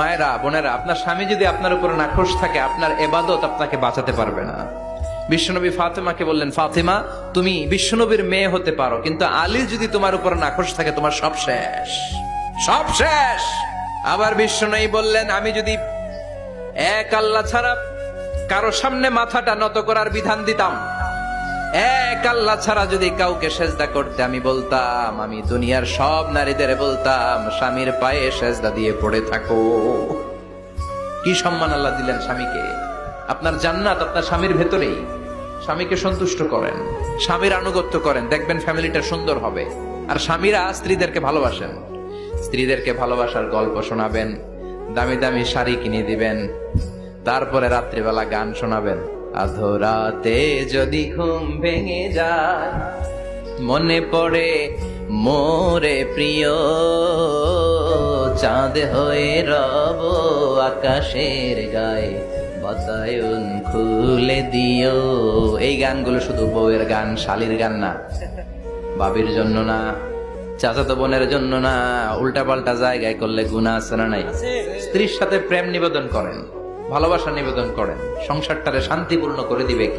মায়েরা, বোনেরা, আপনার স্বামী যদি আপনার উপর নাখোশ থাকে, আপনার ইবাদত আপনাকে বাঁচাতে পারবে না। বিশ্বনবী ফাতেমাকে বললেন, ফাতেমা তুমি বিশ্বনবীর মেয়ে হতে পারো, কিন্তু আলী যদি তোমার উপর নাখোশ থাকে তোমার সব শেষ, সব শেষ। আবার বিশ্বনবী বললেন, আমি যদি এক আল্লাহ ছাড়া কারো সামনে মাথাটা নত করার বিধান দিতাম, এক আল্লাহ ছাড়া যদি কাউকে সেজদা করতে আমি বলতাম, আমি দুনিয়ার সব নারীদের বলতাম স্বামীর পায়ে সেজদা দিয়ে পড়ে থাকো। কি সম্মান আল্লাহ দিলেন স্বামীকে। আপনার জান্নাত আপনার স্বামীর ভেতরেই। স্বামীকে সন্তুষ্ট করেন, স্বামীর আনুগত্য করেন, দেখবেন ফ্যামিলিটা সুন্দর হবে। আর স্বামীরা স্ত্রীদেরকে ভালোবাসেন, স্ত্রীদেরকে ভালোবাসার গল্প শোনাবেন, দামি দামি শাড়ি কিনে দিবেন, তারপরে রাত্রিবেলা গান শোনাবেন। আধরাতে যদি ঘুম ভেঙে যায়, মনে পড়ে মোরে প্রিয়, চাঁদ হয়ে রব আকাশের গায়ে, বাতায়ন খুলে দিও। এই গানগুলো শুধু বউয়ের গান, শালীর গান না, বাবির জন্য না, চাচাতো বোনের জন্য না। উল্টা পাল্টা জায়গায় করলে গুনাহ আছে না নাই? স্ত্রীর সাথে প্রেম নিবেদন করেন, ভালোবাসা নিবেদন করেন, সংসারটারে শান্তিপূর্ণ করে দিবে কে?